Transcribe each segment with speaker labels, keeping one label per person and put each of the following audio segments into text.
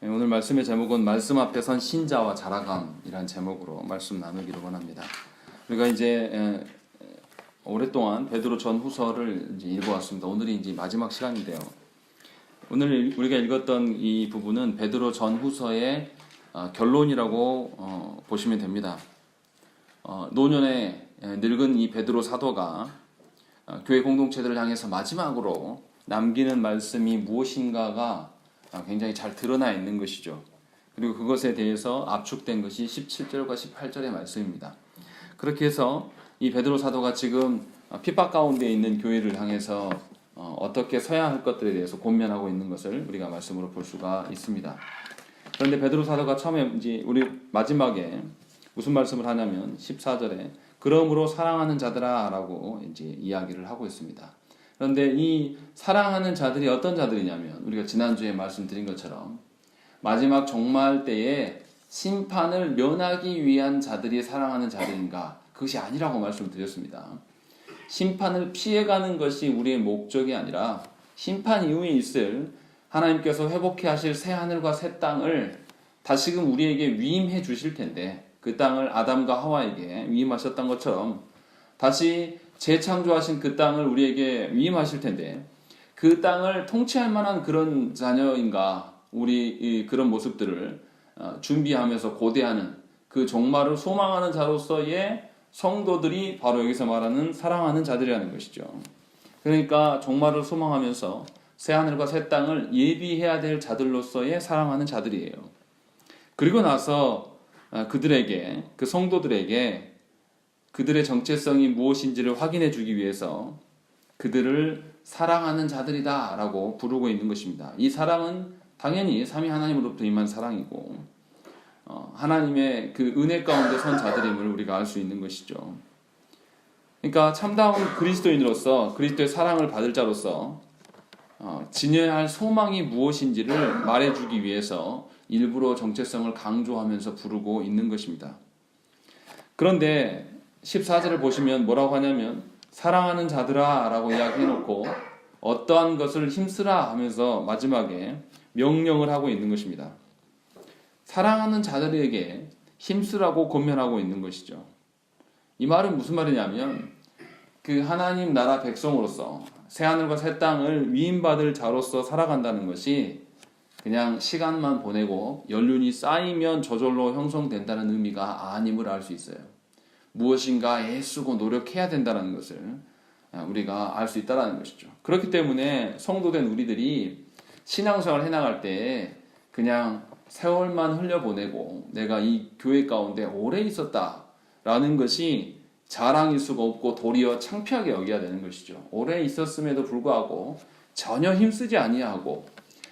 Speaker 1: 오늘 말씀의 제목은 말씀 앞에 선 신자와 자라감이란 제목으로 말씀 나누기를 원합니다. 우리가 이제 오랫동안 베드로 전후서를 이제 읽어왔습니다. 오늘이 이제 마지막 시간인데요. 오늘 우리가 읽었던 이 부분은 베드로 전후서의 결론이라고 보시면 됩니다. 노년에 늙은 이 베드로 사도가 교회 공동체들을 향해서 마지막으로 남기는 말씀이 무엇인가가 굉장히 잘 드러나 있는 것이죠. 그리고 그것에 대해서 압축된 것이 17절과 18절의 말씀입니다. 그렇게 해서 이 베드로 사도가 지금 핍박 가운데 있는 교회를 향해서 어떻게 서야 할 것들에 대해서 권면하고 있는 것을 우리가 말씀으로 볼 수가 있습니다. 그런데 베드로 사도가 처음에 이제 우리 마지막에 무슨 말씀을 하냐면 14절에 그러므로 사랑하는 자들아 라고 이제 이야기를 하고 있습니다. 그런데 이 사랑하는 자들이 어떤 자들이냐면 우리가 지난주에 말씀드린 것처럼 마지막 종말 때에 심판을 면하기 위한 자들이 사랑하는 자들인가? 그것이 아니라고 말씀드렸습니다. 심판을 피해가는 것이 우리의 목적이 아니라 심판 이후에 있을 하나님께서 회복해 하실 새 하늘과 새 땅을 다시금 우리에게 위임해 주실 텐데 그 땅을 아담과 하와에게 위임하셨던 것처럼 다시 재창조하신 그 땅을 우리에게 위임하실 텐데 그 땅을 통치할 만한 그런 자녀인가 우리 그런 모습들을 준비하면서 고대하는 그 종말을 소망하는 자로서의 성도들이 바로 여기서 말하는 사랑하는 자들이라는 것이죠. 그러니까 종말을 소망하면서 새하늘과 새 땅을 예비해야 될 자들로서의 사랑하는 자들이에요. 그리고 나서 그들에게 그 성도들에게 그들의 정체성이 무엇인지를 확인해 주기 위해서 그들을 사랑하는 자들이다 라고 부르고 있는 것입니다. 이 사랑은 당연히 삼위 하나님으로부터 임한 사랑이고 하나님의 그 은혜 가운데 선 자들임을 우리가 알 수 있는 것이죠. 그러니까 참다운 그리스도인으로서 그리스도의 사랑을 받을 자로서 지녀야 할 소망이 무엇인지를 말해주기 위해서 일부러 정체성을 강조하면서 부르고 있는 것입니다. 그런데 14절을 보시면 뭐라고 하냐면 사랑하는 자들아 라고 이야기해놓고 어떠한 것을 힘쓰라 하면서 마지막에 명령을 하고 있는 것입니다. 사랑하는 자들에게 힘쓰라고 권면하고 있는 것이죠. 이 말은 무슨 말이냐면 그 하나님 나라 백성으로서 새하늘과 새 땅을 위임받을 자로서 살아간다는 것이 그냥 시간만 보내고 연륜이 쌓이면 저절로 형성된다는 의미가 아님을 알 수 있어요. 무엇인가 애쓰고 노력해야 된다는 것을 우리가 알 수 있다는 것이죠. 그렇기 때문에 성도된 우리들이 신앙생활을 해나갈 때 그냥 세월만 흘려보내고 내가 이 교회 가운데 오래 있었다라는 것이 자랑일 수가 없고 도리어 창피하게 여겨야 되는 것이죠. 오래 있었음에도 불구하고 전혀 힘쓰지 아니하고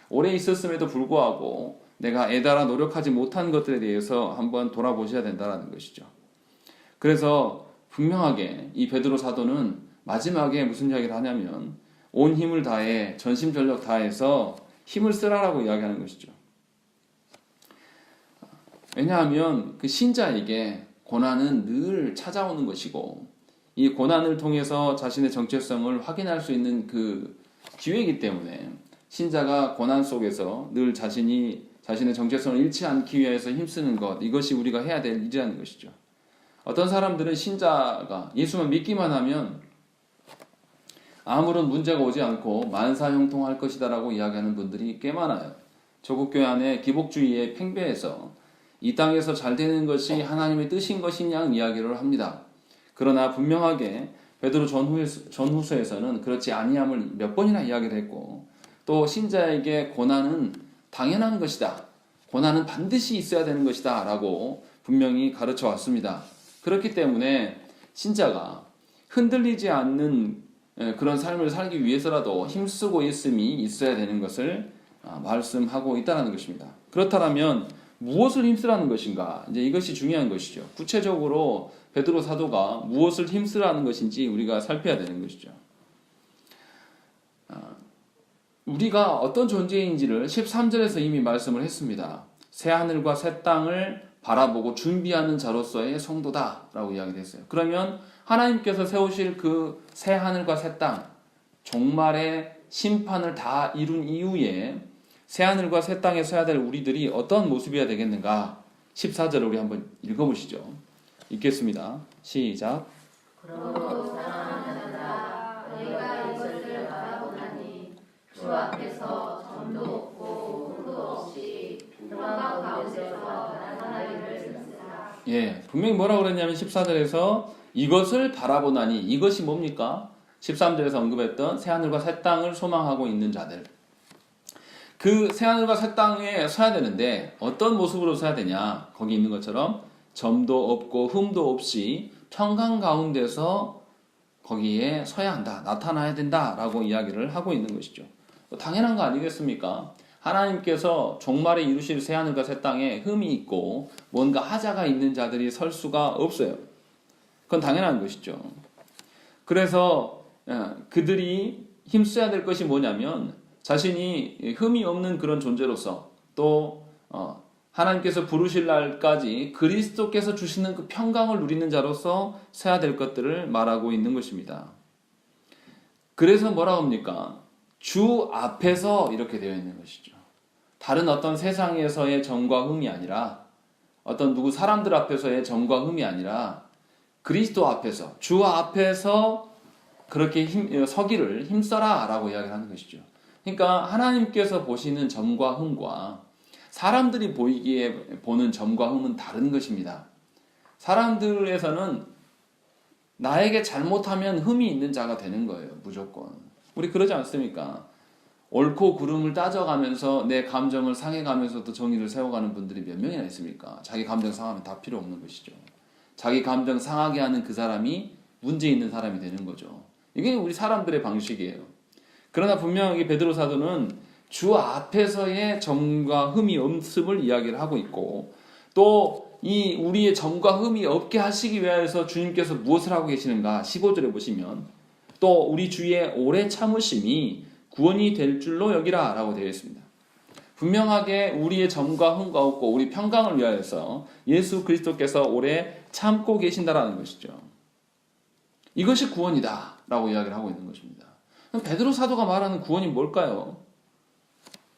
Speaker 1: 오래 있었음에도 불구하고 내가 애달아 노력하지 못한 것들에 대해서 한번 돌아보셔야 된다는 것이죠. 그래서 분명하게 이 베드로 사도는 마지막에 무슨 이야기를 하냐면 온 힘을 다해 전심전력 다해서 힘을 쓰라라고 이야기하는 것이죠. 왜냐하면 그 신자에게 고난은 늘 찾아오는 것이고 이 고난을 통해서 자신의 정체성을 확인할 수 있는 그 기회이기 때문에 신자가 고난 속에서 늘 자신의 정체성을 잃지 않기 위해서 힘쓰는 것 이것이 우리가 해야 될 일이라는 것이죠. 어떤 사람들은 신자가 예수만 믿기만 하면 아무런 문제가 오지 않고 만사형통할 것이다 라고 이야기하는 분들이 꽤 많아요. 조국 교회 안에 기복주의에 팽배해서 이 땅에서 잘 되는 것이 하나님의 뜻인 것이냐 이야기를 합니다. 그러나 분명하게 베드로 전후서에서는 그렇지 아니함을 몇 번이나 이야기를 했고 또 신자에게 고난은 당연한 것이다. 고난은 반드시 있어야 되는 것이다 라고 분명히 가르쳐 왔습니다. 그렇기 때문에 신자가 흔들리지 않는 그런 삶을 살기 위해서라도 힘쓰고 있음이 있어야 되는 것을 말씀하고 있다는 것입니다. 그렇다면 무엇을 힘쓰라는 것인가? 이제 이것이 중요한 것이죠. 구체적으로 베드로 사도가 무엇을 힘쓰라는 것인지 우리가 살펴야 되는 것이죠. 우리가 어떤 존재인지를 13절에서 이미 말씀을 했습니다. 새 하늘과 새 땅을 바라보고 준비하는 자로서의 성도다라고 이야기를 했어요. 그러면 하나님께서 세우실 그 새 하늘과 새 땅, 종말의 심판을 다 이룬 이후에 새하늘과 새 땅에 서야 될 우리들이 어떤 모습이어야 되겠는가? 14절을 우리 한번 읽어보시죠. 읽겠습니다. 시작.
Speaker 2: 그러므로 사랑하는 자들아 너희가 이것을 바라보나니 주 앞에서 점도 없고 흠도 없이 평강 가운데서 나타나기를 힘쓰라.
Speaker 1: 예, 분명히 뭐라고 그랬냐면 14절에서 이것을 바라보나니, 이것이 뭡니까? 13절에서 언급했던 새하늘과 새 땅을 소망하고 있는 자들. 그 새하늘과 새 땅에 서야 되는데 어떤 모습으로 서야 되냐? 거기 있는 것처럼 점도 없고 흠도 없이 평강 가운데서 거기에 서야 한다, 나타나야 된다라고 이야기를 하고 있는 것이죠. 당연한 거 아니겠습니까? 하나님께서 종말에 이루실 새하늘과 새 땅에 흠이 있고 뭔가 하자가 있는 자들이 설 수가 없어요. 그건 당연한 것이죠. 그래서 그들이 힘써야 될 것이 뭐냐면 자신이 흠이 없는 그런 존재로서 또 하나님께서 부르실 날까지 그리스도께서 주시는 그 평강을 누리는 자로서 서야 될 것들을 말하고 있는 것입니다. 그래서 뭐라고 합니까? 주 앞에서 이렇게 되어 있는 것이죠. 다른 어떤 세상에서의 점과 흠이 아니라 어떤 누구 사람들 앞에서의 점과 흠이 아니라 그리스도 앞에서, 주 앞에서 그렇게 서기를 힘써라 라고 이야기를 하는 것이죠. 그러니까 하나님께서 보시는 점과 흠과 사람들이 보이기에 보는 점과 흠은 다른 것입니다. 사람들에서는 나에게 잘못하면 흠이 있는 자가 되는 거예요. 무조건. 우리 그러지 않습니까? 옳고 그름을 따져가면서 내 감정을 상해가면서도 정의를 세워가는 분들이 몇 명이나 있습니까? 자기 감정 상하면 다 필요 없는 것이죠. 자기 감정 상하게 하는 그 사람이 문제 있는 사람이 되는 거죠. 이게 우리 사람들의 방식이에요. 그러나 분명히 베드로 사도는 주 앞에서의 점과 흠이 없음을 이야기를 하고 있고 또 이 우리의 점과 흠이 없게 하시기 위해서 주님께서 무엇을 하고 계시는가 15절에 보시면 또 우리 주의 오래 참으심이 구원이 될 줄로 여기라 라고 되어 있습니다. 분명하게 우리의 점과 흠과 없고 우리 평강을 위하여서 예수 그리스도께서 오래 참고 계신다라는 것이죠. 이것이 구원이다 라고 이야기를 하고 있는 것입니다. 그럼 베드로 사도가 말하는 구원이 뭘까요?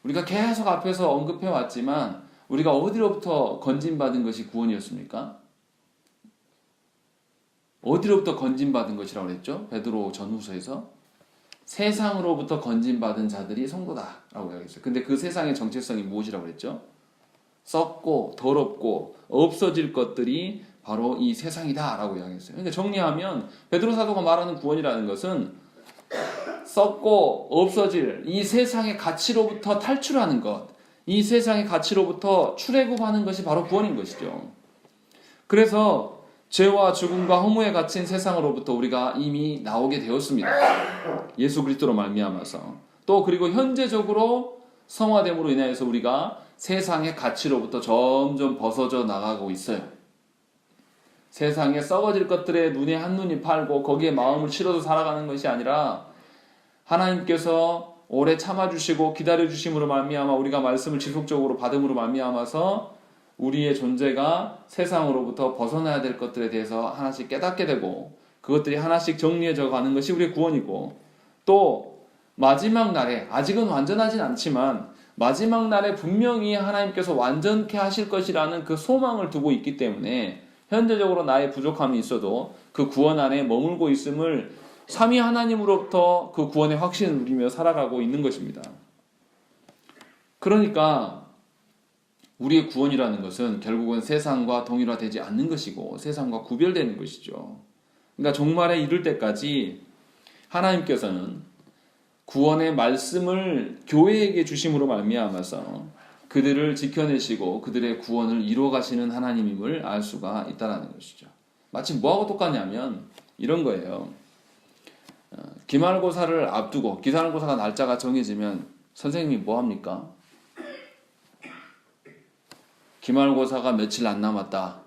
Speaker 1: 우리가 계속 앞에서 언급해 왔지만 우리가 어디로부터 건진받은 것이 구원이었습니까? 어디로부터 건진받은 것이라고 그랬죠? 베드로 전후서에서 세상으로부터 건진받은 자들이 성도다라고 이야기했어요. 근데 그 세상의 정체성이 무엇이라고 그랬죠? 썩고 더럽고 없어질 것들이 바로 이 세상이다라고 이야기했어요. 그러니까 정리하면 베드로 사도가 말하는 구원이라는 것은 썩고 없어질 이 세상의 가치로부터 탈출하는 것, 이 세상의 가치로부터 출애굽하는 것이 바로 구원인 것이죠. 그래서 죄와 죽음과 허무에 갇힌 세상으로부터 우리가 이미 나오게 되었습니다. 예수 그리스도로 말미암아서 또 그리고 현재적으로 성화됨으로 인하여서 우리가 세상의 가치로부터 점점 벗어져 나가고 있어요. 세상에 썩어질 것들에 눈에 한눈이 팔고 거기에 마음을 실어서 살아가는 것이 아니라 하나님께서 오래 참아주시고 기다려주심으로 말미암아 우리가 말씀을 지속적으로 받음으로 말미암아서 우리의 존재가 세상으로부터 벗어나야 될 것들에 대해서 하나씩 깨닫게 되고 그것들이 하나씩 정리해져 가는 것이 우리의 구원이고 또 마지막 날에 아직은 완전하진 않지만 마지막 날에 분명히 하나님께서 완전케 하실 것이라는 그 소망을 두고 있기 때문에 현재적으로 나의 부족함이 있어도 그 구원 안에 머물고 있음을 삼위 하나님으로부터 그 구원의 확신을 누리며 살아가고 있는 것입니다. 그러니까 우리의 구원이라는 것은 결국은 세상과 동일화되지 않는 것이고 세상과 구별되는 것이죠. 그러니까 종말에 이를 때까지 하나님께서는 구원의 말씀을 교회에게 주심으로 말미암아서 그들을 지켜내시고 그들의 구원을 이루어 가시는 하나님임을 알 수가 있다는 것이죠. 마치 뭐하고 똑같냐면 이런 거예요. 기말고사를 앞두고 기말고사가 날짜가 정해지면 선생님이 뭐 합니까? 기말고사가 며칠 안 남았다.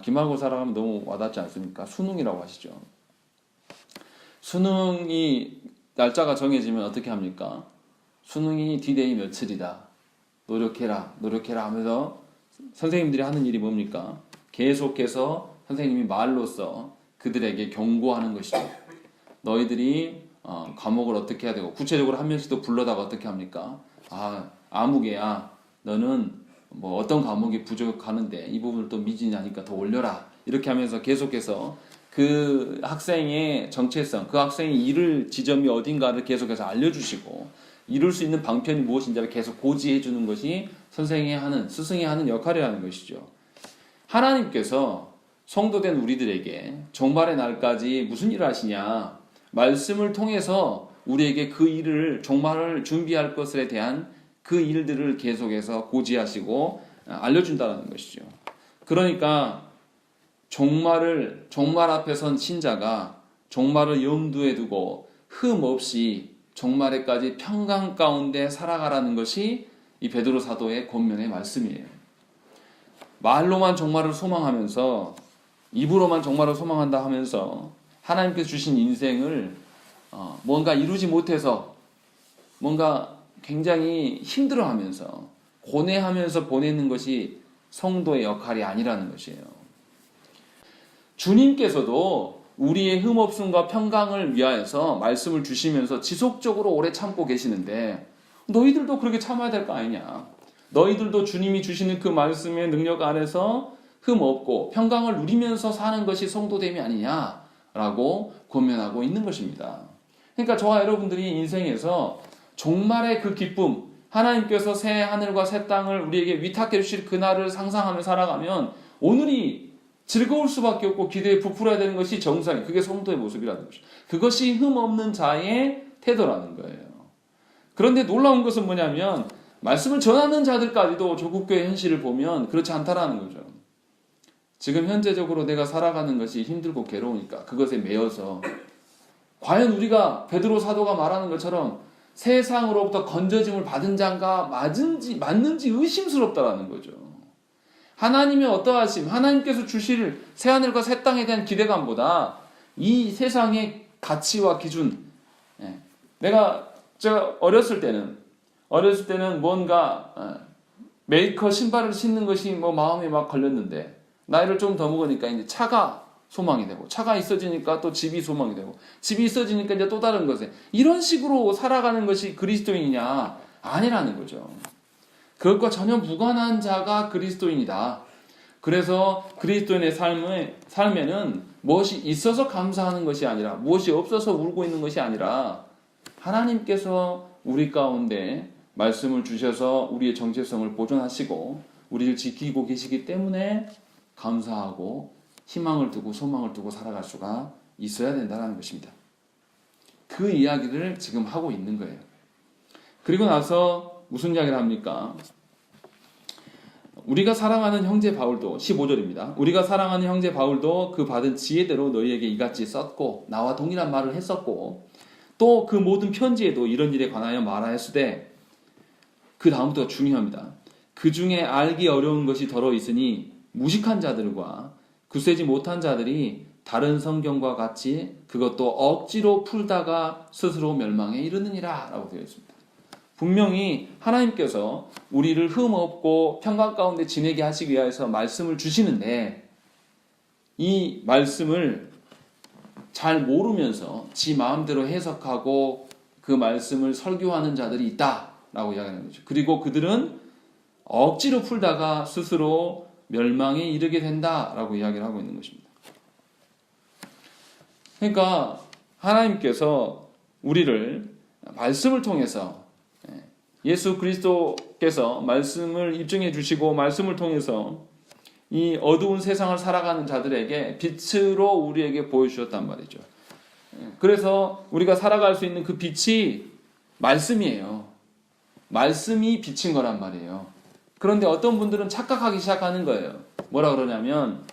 Speaker 1: 기말고사라고 하면 너무 와닿지 않습니까? 수능이라고 하시죠. 수능이 날짜가 정해지면 어떻게 합니까? 수능이 D-Day 며칠이다. 노력해라 하면서 선생님들이 하는 일이 뭡니까? 계속해서 선생님이 말로써 그들에게 경고하는 것이죠. 너희들이 과목을 어떻게 해야 되고 구체적으로 한 명씩 또 불러다가 어떻게 합니까? 아무개야 너는 뭐 어떤 과목이 부족하는데 이 부분을 또 미진하니까 더 올려라. 이렇게 하면서 계속해서 그 학생의 정체성, 그 학생이 이룰 지점이 어딘가를 계속해서 알려주시고 이룰 수 있는 방편이 무엇인지를 계속 고지해 주는 것이 선생이 하는, 스승이 하는 역할이라는 것이죠. 하나님께서 성도된 우리들에게 종말의 날까지 무슨 일을 하시냐? 말씀을 통해서 우리에게 그 일을, 종말을 준비할 것에 대한 그 일들을 계속해서 고지하시고 알려준다는 것이죠. 그러니까 종말 앞에 선 신자가 종말을 염두에 두고 흠 없이 종말에까지 평강 가운데 살아가라는 것이 이 베드로 사도의 권면의 말씀이에요. 말로만 종말을 소망하면서, 입으로만 종말을 소망한다 하면서 하나님께서 주신 인생을 뭔가 이루지 못해서 뭔가 굉장히 힘들어하면서 고뇌하면서 보내는 것이 성도의 역할이 아니라는 것이에요. 주님께서도 우리의 흠없음과 평강을 위하여서 말씀을 주시면서 지속적으로 오래 참고 계시는데 너희들도 그렇게 참아야 될 거 아니냐. 너희들도 주님이 주시는 그 말씀의 능력 안에서 흠없고 평강을 누리면서 사는 것이 성도됨이 아니냐라고 권면하고 있는 것입니다. 그러니까 저와 여러분들이 인생에서 종말의 그 기쁨, 하나님께서 새 하늘과 새 땅을 우리에게 위탁해 주실 그날을 상상하며 살아가면 오늘이 즐거울 수밖에 없고 기대에 부풀어야 되는 것이 정상이, 그게 성도의 모습이라는 것이죠. 그것이 흠없는 자의 태도라는 거예요. 그런데 놀라운 것은 뭐냐면 말씀을 전하는 자들까지도 조국교의 현실을 보면 그렇지 않다라는 거죠. 지금 현재적으로 내가 살아가는 것이 힘들고 괴로우니까 그것에 매여서 과연 우리가 베드로 사도가 말하는 것처럼 세상으로부터 건져짐을 받은 자가 맞는지 의심스럽다라는 거죠. 하나님의 어떠하심, 하나님께서 주실 새하늘과 새 땅에 대한 기대감보다 이 세상의 가치와 기준, 제가 어렸을 때는 뭔가 메이커 신발을 신는 것이 뭐 마음에 막 걸렸는데 나이를 좀 더 먹으니까 이제 차가 소망이 되고, 차가 있어지니까 또 집이 소망이 되고, 집이 있어지니까 이제 또 다른 것에, 이런 식으로 살아가는 것이 그리스도인이냐? 아니라는 거죠. 그것과 전혀 무관한 자가 그리스도인이다. 그래서 그리스도인의 삶에는 무엇이 있어서 감사하는 것이 아니라, 무엇이 없어서 울고 있는 것이 아니라, 하나님께서 우리 가운데 말씀을 주셔서 우리의 정체성을 보존하시고 우리를 지키고 계시기 때문에 감사하고 희망을 두고 소망을 두고 살아갈 수가 있어야 된다는 것입니다. 그 이야기를 지금 하고 있는 거예요. 그리고 나서 무슨 이야기를 합니까? 우리가 사랑하는 형제 바울도, 15절입니다. 우리가 사랑하는 형제 바울도 그 받은 지혜대로 너희에게 이같이 썼고 나와 동일한 말을 했었고 또 그 모든 편지에도 이런 일에 관하여 말하였으되, 그 다음부터 중요합니다. 그 중에 알기 어려운 것이 더러 있으니 무식한 자들과 굳세지 못한 자들이 다른 성경과 같이 그것도 억지로 풀다가 스스로 멸망에 이르느니라 라고 되어 있습니다. 분명히 하나님께서 우리를 흠없고 평강 가운데 지내게 하시기 위해서 말씀을 주시는데 이 말씀을 잘 모르면서 지 마음대로 해석하고 그 말씀을 설교하는 자들이 있다라고 이야기하는 거죠. 그리고 그들은 억지로 풀다가 스스로 멸망에 이르게 된다라고 이야기를 하고 있는 것입니다. 그러니까 하나님께서 우리를 말씀을 통해서, 예수 그리스도께서 말씀을 입증해 주시고 말씀을 통해서 이 어두운 세상을 살아가는 자들에게 빛으로 우리에게 보여주셨단 말이죠. 그래서 우리가 살아갈 수 있는 그 빛이 말씀이에요. 말씀이 빛인 거란 말이에요. 그런데 어떤 분들은 착각하기 시작하는 거예요. 뭐라 그러냐면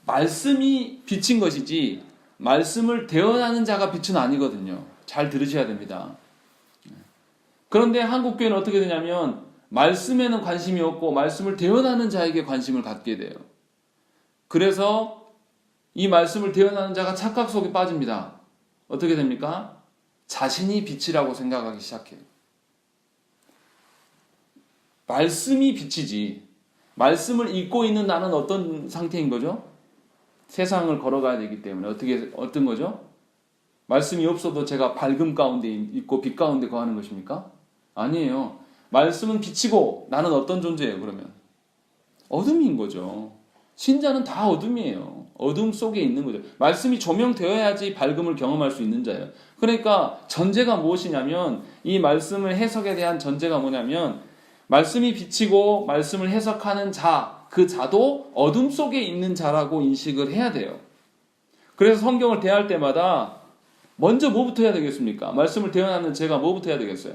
Speaker 1: 말씀이 빛인 것이지 말씀을 대언하는 자가 빛은 아니거든요. 잘 들으셔야 됩니다. 그런데 한국교회는 어떻게 되냐면 말씀에는 관심이 없고 말씀을 대언하는 자에게 관심을 갖게 돼요. 그래서 이 말씀을 대언하는 자가 착각 속에 빠집니다. 어떻게 됩니까? 자신이 빛이라고 생각하기 시작해요. 말씀이 빛이지, 말씀을 읽고 있는 나는 어떤 상태인 거죠? 세상을 걸어가야 되기 때문에 어떤 거죠? 말씀이 없어도 제가 밝음 가운데 있고 빛 가운데 거하는 것입니까? 아니에요. 말씀은 빛이고 나는 어떤 존재예요, 그러면? 어둠인 거죠. 신자는 다 어둠이에요. 어둠 속에 있는 거죠. 말씀이 조명되어야지 밝음을 경험할 수 있는 자예요. 그러니까 전제가 무엇이냐면, 이 말씀을 해석에 대한 전제가 뭐냐면, 말씀이 빛이고 말씀을 해석하는 자, 그 자도 어둠 속에 있는 자라고 인식을 해야 돼요. 그래서 성경을 대할 때마다 먼저 뭐부터 해야 되겠습니까? 말씀을 대하는 제가 뭐부터 해야 되겠어요?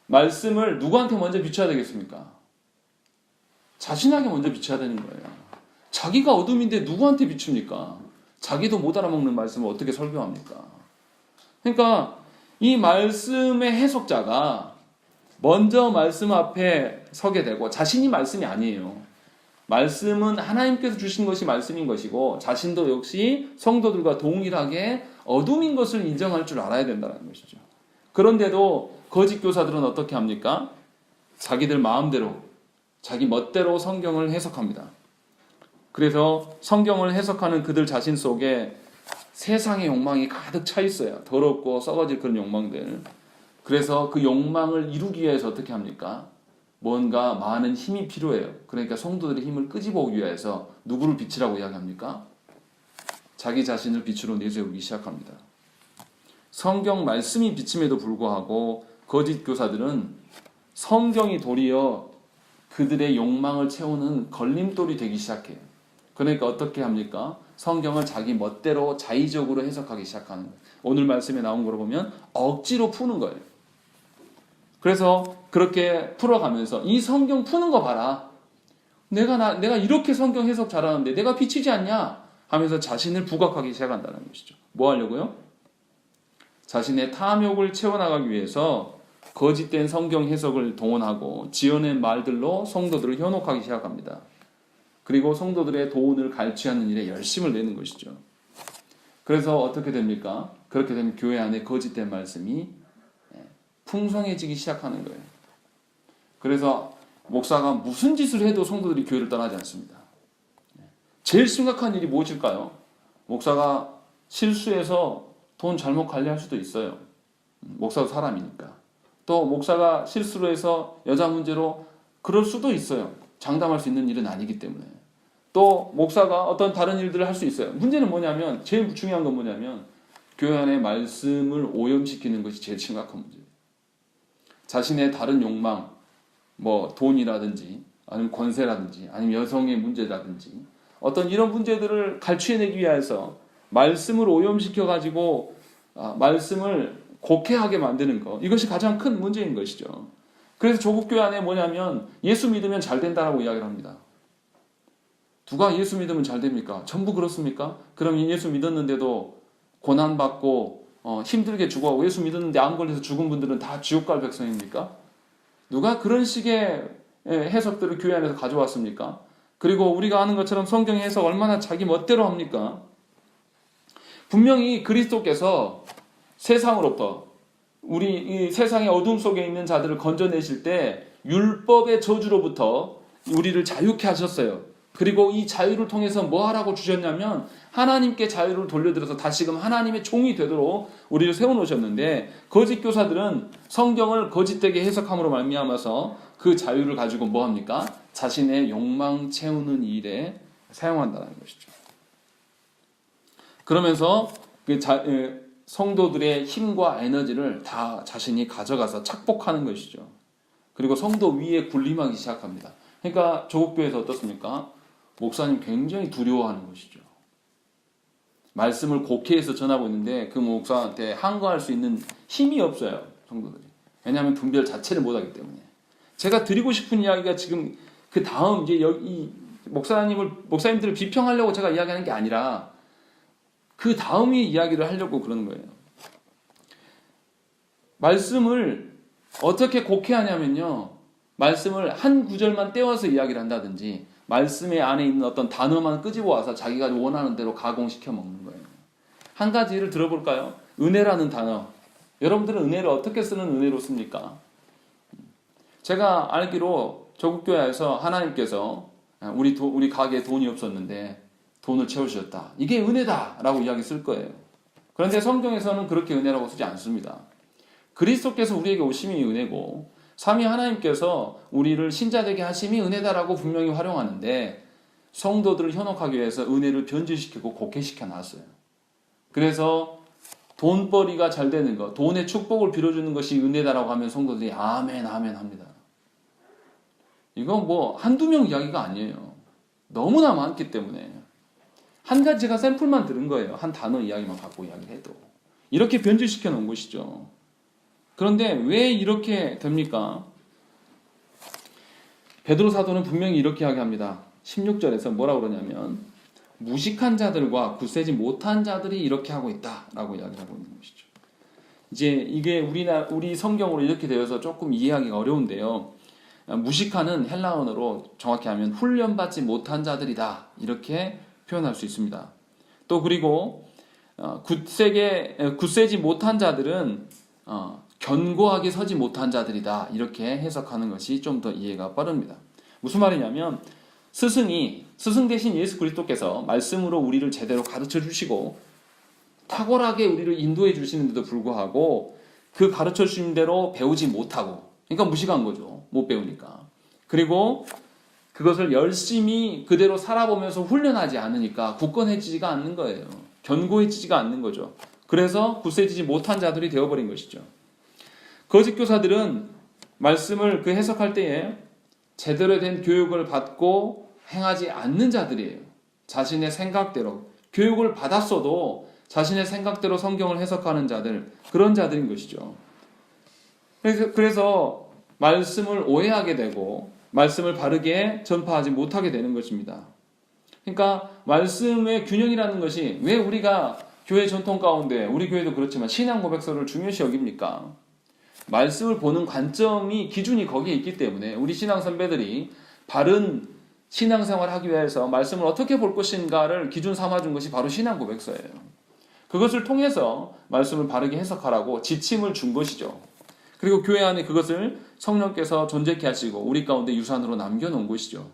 Speaker 1: 말씀을 누구한테 먼저 비춰야 되겠습니까? 자신에게 먼저 비춰야 되는 거예요. 자기가 어둠인데 누구한테 비춥니까? 자기도 못 알아먹는 말씀을 어떻게 설교합니까? 그러니까 이 말씀의 해석자가 먼저 말씀 앞에 서게 되고, 자신이 말씀이 아니에요. 말씀은 하나님께서 주신 것이 말씀인 것이고, 자신도 역시 성도들과 동일하게 어둠인 것을 인정할 줄 알아야 된다는 것이죠. 그런데도 거짓 교사들은 어떻게 합니까? 자기들 마음대로, 자기 멋대로 성경을 해석합니다. 그래서 성경을 해석하는 그들 자신 속에 세상의 욕망이 가득 차 있어요. 더럽고 썩어질 그런 욕망들. 그래서 그 욕망을 이루기 위해서 어떻게 합니까? 뭔가 많은 힘이 필요해요. 그러니까 성도들의 힘을 끄집어오기 위해서 누구를 빛이라고 이야기합니까? 자기 자신을 빛으로 내세우기 시작합니다. 성경 말씀이 빛임에도 불구하고 거짓 교사들은 성경이 도리어 그들의 욕망을 채우는 걸림돌이 되기 시작해요. 그러니까 어떻게 합니까? 성경을 자기 멋대로 자의적으로 해석하기 시작하는 거예요. 오늘 말씀에 나온 걸 보면 억지로 푸는 거예요. 그래서 그렇게 풀어가면서 이 성경 푸는 거 봐라. 내가 이렇게 성경 해석 잘하는데 내가 비치지 않냐? 하면서 자신을 부각하기 시작한다는 것이죠. 뭐 하려고요? 자신의 탐욕을 채워나가기 위해서 거짓된 성경 해석을 동원하고 지어낸 말들로 성도들을 현혹하기 시작합니다. 그리고 성도들의 도운을 갈취하는 일에 열심을 내는 것이죠. 그래서 어떻게 됩니까? 그렇게 되면 교회 안에 거짓된 말씀이 풍성해지기 시작하는 거예요. 그래서 목사가 무슨 짓을 해도 성도들이 교회를 떠나지 않습니다. 제일 심각한 일이 무엇일까요? 목사가 실수해서 돈 잘못 관리할 수도 있어요. 목사도 사람이니까. 또 목사가 실수로 해서 여자 문제로 그럴 수도 있어요. 장담할 수 있는 일은 아니기 때문에. 또 목사가 어떤 다른 일들을 할 수 있어요. 문제는 뭐냐면, 제일 중요한 건 뭐냐면 교회 안에 말씀을 오염시키는 것이 제일 심각한 문제예요. 자신의 다른 욕망, 뭐 돈이라든지 아니면 권세라든지 아니면 여성의 문제라든지 어떤 이런 문제들을 갈취해내기 위해서 말씀을 오염시켜가지고 말씀을 곡해하게 만드는 것, 이것이 가장 큰 문제인 것이죠. 그래서 조국교회 안에 뭐냐면 예수 믿으면 잘 된다라고 이야기를 합니다. 누가 예수 믿으면 잘 됩니까? 전부 그렇습니까? 그럼 예수 믿었는데도 고난받고 힘들게 죽어가고 예수 믿었는데 안 걸려서 죽은 분들은 다 지옥 갈 백성입니까? 누가 그런 식의 해석들을 교회 안에서 가져왔습니까? 그리고 우리가 아는 것처럼 성경 해석 얼마나 자기 멋대로 합니까? 분명히 그리스도께서 세상으로부터 우리 이 세상의 어둠 속에 있는 자들을 건져내실 때 율법의 저주로부터 우리를 자유케 하셨어요. 그리고 이 자유를 통해서 뭐 하라고 주셨냐면 하나님께 자유를 돌려드려서 다시금 하나님의 종이 되도록 우리를 세워놓으셨는데, 거짓 교사들은 성경을 거짓되게 해석함으로 말미암아서 그 자유를 가지고 뭐 합니까? 자신의 욕망 채우는 일에 사용한다는 것이죠. 그러면서 성도들의 힘과 에너지를 다 자신이 가져가서 착복하는 것이죠. 그리고 성도 위에 군림하기 시작합니다. 그러니까 조국교회에서 어떻습니까? 목사님 굉장히 두려워하는 것이죠. 말씀을 곡해해서 전하고 있는데 그 목사한테 항거할 수 있는 힘이 없어요, 성도들이. 왜냐하면 분별 자체를 못하기 때문에. 제가 드리고 싶은 이야기가 지금 그 다음 이제 여기 목사님들을 비평하려고 제가 이야기하는 게 아니라 그 다음이 이야기를 하려고 그러는 거예요. 말씀을 어떻게 곡해하냐면요, 말씀을 한 구절만 떼어서 이야기를 한다든지 말씀의 안에 있는 어떤 단어만 끄집어 와서 자기가 원하는 대로 가공시켜 먹는 거예요. 한 가지를 들어볼까요? 은혜라는 단어. 여러분들은 은혜를 어떻게 쓰는 은혜로 씁니까? 제가 알기로 조국교회에서 하나님께서 우리 가게에 돈이 없었는데 돈을 채우셨다, 이게 은혜다라고 이야기 쓸 거예요. 그런데 성경에서는 그렇게 은혜라고 쓰지 않습니다. 그리스도께서 우리에게 오심이 은혜고 삼위 하나님께서 우리를 신자되게 하심이 은혜다라고 분명히 활용하는데 성도들을 현혹하기 위해서 은혜를 변질시키고 곡해시켜 놨어요. 그래서 돈벌이가 잘 되는 것, 돈의 축복을 빌어주는 것이 은혜다라고 하면 성도들이 아멘 아멘 합니다. 이건 뭐 한두 명 이야기가 아니에요. 너무나 많기 때문에 한 가지 제가 샘플만 들은 거예요. 한 단어 이야기만 갖고 이야기해도 이렇게 변질시켜 놓은 것이죠. 그런데 왜 이렇게 됩니까? 베드로 사도는 분명히 이렇게 이야기합니다. 16절에서 뭐라고 그러냐면 무식한 자들과 굳세지 못한 자들이 이렇게 하고 있다라고 이야기를 하고 있는 것이죠. 이제 이게 우리 성경으로 이렇게 되어서 조금 이해하기가 어려운데요. 무식한은 헬라어로 정확히 하면 훈련받지 못한 자들이다 이렇게 표현할 수 있습니다. 또 그리고 굳세지 못한 자들은 견고하게 서지 못한 자들이다 이렇게 해석하는 것이 좀 더 이해가 빠릅니다. 무슨 말이냐면 스승 대신 예수 그리스도께서 말씀으로 우리를 제대로 가르쳐 주시고 탁월하게 우리를 인도해 주시는데도 불구하고 그 가르쳐 주신 대로 배우지 못하고, 그러니까 무식한 거죠. 못 배우니까. 그리고 그것을 열심히 그대로 살아보면서 훈련하지 않으니까 굳건해지지가 않는 거예요. 견고해지지가 않는 거죠. 그래서 굳세지지 못한 자들이 되어버린 것이죠. 거짓 교사들은 말씀을 그 해석할 때에 제대로 된 교육을 받고 행하지 않는 자들이에요. 자신의 생각대로 교육을 받았어도 자신의 생각대로 성경을 해석하는 자들, 그런 자들인 것이죠. 그래서 말씀을 오해하게 되고 말씀을 바르게 전파하지 못하게 되는 것입니다. 그러니까 말씀의 균형이라는 것이 왜 우리가 교회 전통 가운데 우리 교회도 그렇지만 신앙 고백서를 중요시 여깁니까? 말씀을 보는 관점이 기준이 거기에 있기 때문에 우리 신앙 선배들이 바른 신앙생활을 하기 위해서 말씀을 어떻게 볼 것인가를 기준 삼아준 것이 바로 신앙 고백서예요. 그것을 통해서 말씀을 바르게 해석하라고 지침을 준 것이죠. 그리고 교회 안에 그것을 성령께서 존재케 하시고 우리 가운데 유산으로 남겨놓은 것이죠.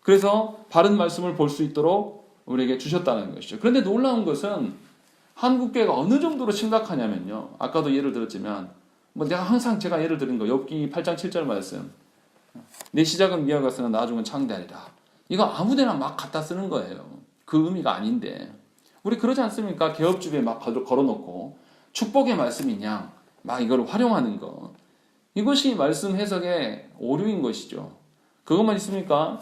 Speaker 1: 그래서 바른 말씀을 볼 수 있도록 우리에게 주셨다는 것이죠. 그런데 놀라운 것은 한국교회가 어느 정도로 심각하냐면요. 아까도 예를 들었지만 내가 항상 제가 예를 드린 거 욥기 8장 7절 말씀, 내 시작은 미화가 쓰나 나중은 창대하리라. 이거 아무데나 막 갖다 쓰는 거예요. 그 의미가 아닌데 우리 그러지 않습니까? 개업주에 막 걸어놓고 축복의 말씀이냐 막 이걸 활용하는 거, 이것이 말씀 해석의 오류인 것이죠. 그것만 있습니까?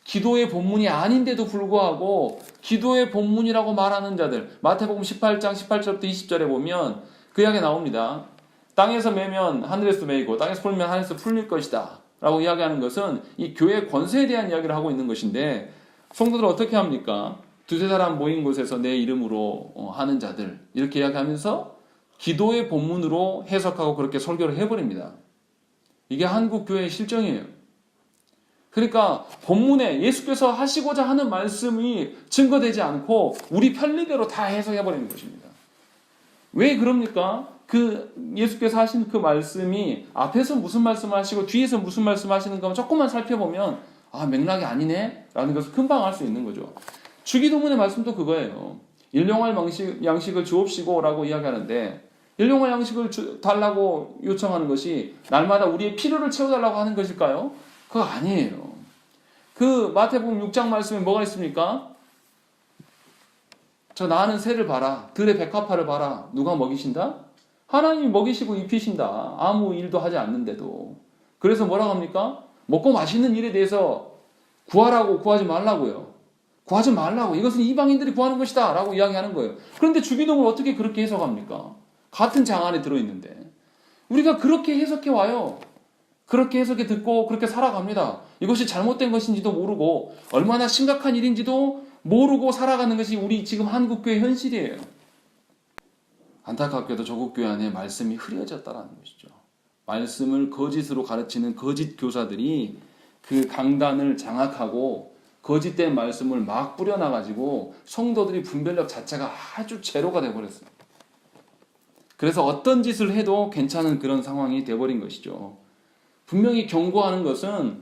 Speaker 1: 기도의 본문이 아닌데도 불구하고 기도의 본문이라고 말하는 자들, 마태복음 18장 18절부터 20절에 보면 그 이야기 나옵니다. 땅에서 매면 하늘에서 매이고 땅에서 풀면 하늘에서 풀릴 것이다 라고 이야기하는 것은 이 교회의 권세에 대한 이야기를 하고 있는 것인데, 성도들 어떻게 합니까? 두세 사람 모인 곳에서 내 이름으로 하는 자들 이렇게 이야기하면서 기도의 본문으로 해석하고 그렇게 설교를 해버립니다. 이게 한국 교회의 실정이에요. 그러니까 본문에 예수께서 하시고자 하는 말씀이 증거되지 않고 우리 편리대로 다 해석해버리는 것입니다. 왜 그럽니까? 그 예수께서 하신 그 말씀이 앞에서 무슨 말씀을 하시고 뒤에서 무슨 말씀을 하시는 가 조금만 살펴보면 맥락이 아니네 라는 것을 금방 알 수 있는 거죠. 주기도문의 말씀도 그거예요. 일용할 양식을 주옵시고 라고 이야기하는데, 일용할 양식을 달라고 요청하는 것이 날마다 우리의 필요를 채워달라고 하는 것일까요? 그거 아니에요. 그 마태복음 6장 말씀에 뭐가 있습니까? 저 나는 새를 봐라, 들의 백합화를 봐라. 누가 먹이신다? 하나님이 먹이시고 입히신다. 아무 일도 하지 않는데도. 그래서 뭐라고 합니까? 먹고 마시는 일에 대해서 구하라고, 구하지 말라고요. 구하지 말라고. 이것은 이방인들이 구하는 것이다 라고 이야기하는 거예요. 그런데 주기도문을 어떻게 그렇게 해석합니까? 같은 장 안에 들어있는데. 우리가 그렇게 해석해 와요. 그렇게 해석해 듣고 그렇게 살아갑니다. 이것이 잘못된 것인지도 모르고 얼마나 심각한 일인지도 모르고 살아가는 것이 우리 지금 한국교회 현실이에요. 안타깝게도 조국 교회 안에 말씀이 흐려졌다는 것이죠. 말씀을 거짓으로 가르치는 거짓 교사들이 그 강단을 장악하고 거짓된 말씀을 막 뿌려놔가지고 성도들이 분별력 자체가 아주 제로가 돼버렸어요. 그래서 어떤 짓을 해도 괜찮은 그런 상황이 돼버린 것이죠. 분명히 경고하는 것은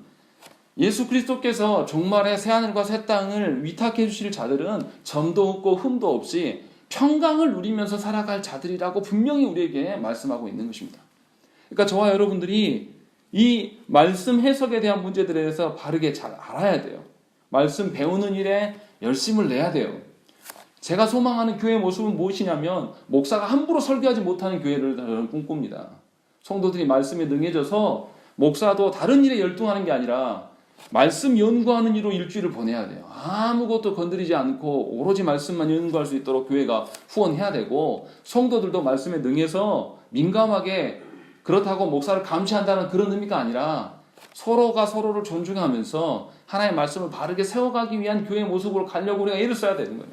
Speaker 1: 예수 그리스도께서 종말의 새하늘과 새 땅을 위탁해 주실 자들은 점도 없고 흠도 없이 평강을 누리면서 살아갈 자들이라고 분명히 우리에게 말씀하고 있는 것입니다. 그러니까 저와 여러분들이 이 말씀 해석에 대한 문제들에 대해서 바르게 잘 알아야 돼요. 말씀 배우는 일에 열심을 내야 돼요. 제가 소망하는 교회의 모습은 무엇이냐면 목사가 함부로 설교하지 못하는 교회를 저는 꿈꿉니다. 성도들이 말씀에 능해져서 목사도 다른 일에 열중하는 게 아니라 말씀 연구하는 일로 일주일을 보내야 돼요. 아무것도 건드리지 않고 오로지 말씀만 연구할 수 있도록 교회가 후원해야 되고, 성도들도 말씀에 능해서 민감하게, 그렇다고 목사를 감시한다는 그런 의미가 아니라 서로가 서로를 존중하면서 하나님의 말씀을 바르게 세워가기 위한 교회의 모습으로 가려고 우리가 애를 써야 되는 거예요.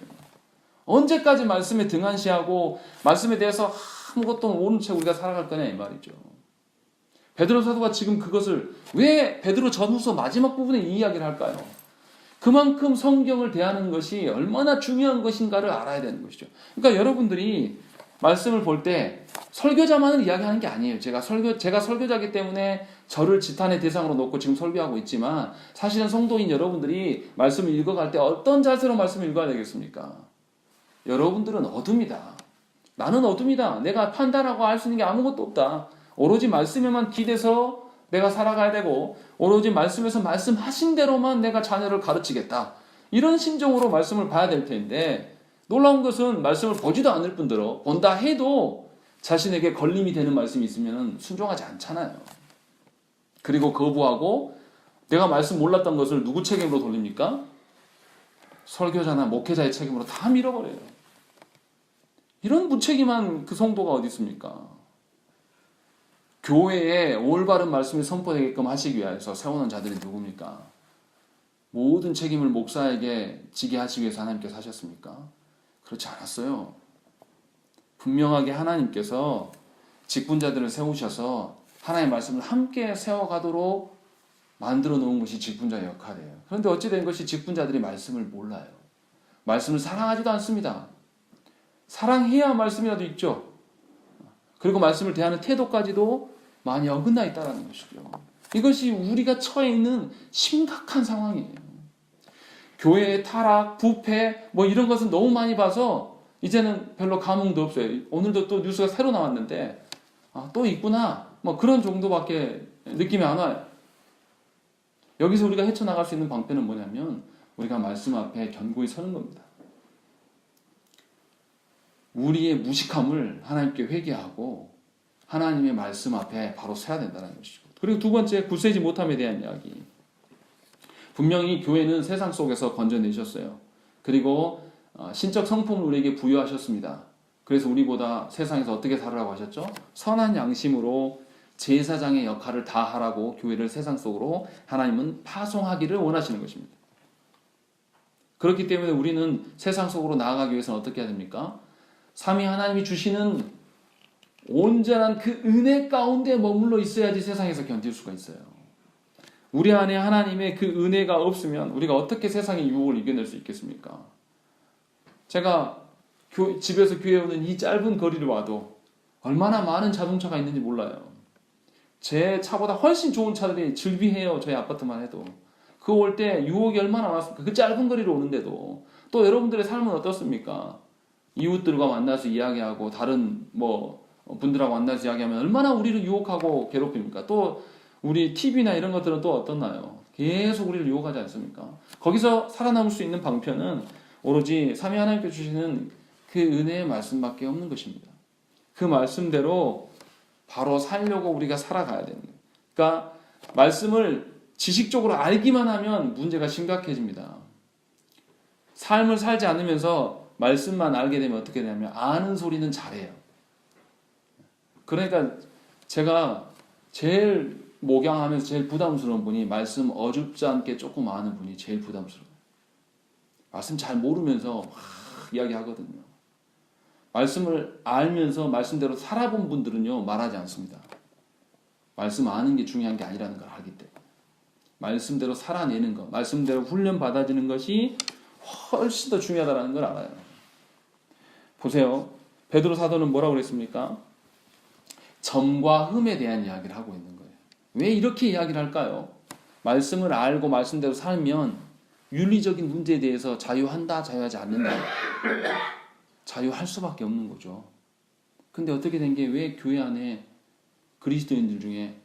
Speaker 1: 언제까지 말씀에 등한시하고 말씀에 대해서 아무것도 모르는 채 우리가 살아갈 거냐 이 말이죠. 베드로 사도가 지금 그것을 왜 베드로 전후서 마지막 부분에 이 이야기를 할까요? 그만큼 성경을 대하는 것이 얼마나 중요한 것인가를 알아야 되는 것이죠. 그러니까 여러분들이 말씀을 볼 때 설교자만을 이야기하는 게 아니에요. 제가 설교자이기 때문에 저를 지탄의 대상으로 놓고 지금 설교하고 있지만, 사실은 성도인 여러분들이 말씀을 읽어갈 때 어떤 자세로 말씀을 읽어야 되겠습니까? 여러분들은 어둠이다. 나는 어둠이다. 내가 판단하고 할 수 있는 게 아무것도 없다. 오로지 말씀에만 기대서 내가 살아가야 되고, 오로지 말씀에서 말씀하신 대로만 내가 자녀를 가르치겠다. 이런 심정으로 말씀을 봐야 될 텐데, 놀라운 것은 말씀을 보지도 않을 뿐더러 본다 해도 자신에게 걸림이 되는 말씀이 있으면 순종하지 않잖아요. 그리고 거부하고 내가 말씀 몰랐던 것을 누구 책임으로 돌립니까? 설교자나 목회자의 책임으로 다 밀어버려요. 이런 무책임한 그 성도가 어디 있습니까? 교회에 올바른 말씀이 선포되게끔 하시기 위해서 세우는 자들이 누굽니까? 모든 책임을 목사에게 지게 하시기 위해서 하나님께서 하셨습니까? 그렇지 않았어요. 분명하게 하나님께서 직분자들을 세우셔서 하나님의 말씀을 함께 세워가도록 만들어 놓은 것이 직분자의 역할이에요. 그런데 어찌 된 것이 직분자들이 말씀을 몰라요. 말씀을 사랑하지도 않습니다. 사랑해야 말씀이라도 있죠. 그리고 말씀을 대하는 태도까지도 많이 어긋나 있다는 것이죠. 이것이 우리가 처해 있는 심각한 상황이에요. 교회의 타락, 부패 뭐 이런 것은 너무 많이 봐서 이제는 별로 감흥도 없어요. 오늘도 또 뉴스가 새로 나왔는데 또 있구나 뭐 그런 정도밖에 느낌이 안 와요. 여기서 우리가 헤쳐나갈 수 있는 방편은 뭐냐면 우리가 말씀 앞에 견고히 서는 겁니다. 우리의 무식함을 하나님께 회개하고 하나님의 말씀 앞에 바로 서야 된다는 것이죠. 그리고 두 번째, 굳세지 못함에 대한 이야기. 분명히 교회는 세상 속에서 건져내셨어요. 그리고 신적 성품을 우리에게 부여하셨습니다. 그래서 우리보다 세상에서 어떻게 살으라고 하셨죠? 선한 양심으로 제사장의 역할을 다 하라고 교회를 세상 속으로 하나님은 파송하기를 원하시는 것입니다. 그렇기 때문에 우리는 세상 속으로 나아가기 위해서는 어떻게 해야 됩니까? 삼위 하나님이 주시는 온전한 그 은혜 가운데 머물러 있어야지 세상에서 견딜 수가 있어요. 우리 안에 하나님의 그 은혜가 없으면 우리가 어떻게 세상의 유혹을 이겨낼 수 있겠습니까? 제가 집에서 교회 오는 이 짧은 거리를 와도 얼마나 많은 자동차가 있는지 몰라요. 제 차보다 훨씬 좋은 차들이 즐비해요. 저희 아파트만 해도. 그 올 때 유혹이 얼마나 많았습니까? 그 짧은 거리를 오는데도. 또 여러분들의 삶은 어떻습니까? 이웃들과 만나서 이야기하고 다른 분들하고 만나서 이야기하면 얼마나 우리를 유혹하고 괴롭힙니까? 또 우리 TV나 이런 것들은 또 어떻나요? 계속 우리를 유혹하지 않습니까? 거기서 살아남을 수 있는 방편은 오로지 삼위 하나님께 주시는 그 은혜의 말씀밖에 없는 것입니다. 그 말씀대로 바로 살려고 우리가 살아가야 됩니다. 그러니까 말씀을 지식적으로 알기만 하면 문제가 심각해집니다. 삶을 살지 않으면서 말씀만 알게 되면 어떻게 되냐면 아는 소리는 잘해요. 그러니까 제가 제일 목양하면서 제일 부담스러운 분이 말씀 어줍지 않게 조금 아는 분이 제일 부담스러워요. 말씀 잘 모르면서 막 이야기하거든요. 말씀을 알면서 말씀대로 살아본 분들은요 말하지 않습니다. 말씀 아는 게 중요한 게 아니라는 걸 알기 때문에 말씀대로 살아내는 것, 말씀대로 훈련 받아지는 것이 훨씬 더 중요하다는 걸 알아요. 보세요. 베드로 사도는 뭐라고 그랬습니까? 점과 흠에 대한 이야기를 하고 있는 거예요. 왜 이렇게 이야기를 할까요? 말씀을 알고 말씀대로 살면 윤리적인 문제에 대해서 자유한다, 자유하지 않는다. 자유할 수밖에 없는 거죠. 근데 어떻게 된 게 왜 교회 안에 그리스도인들 중에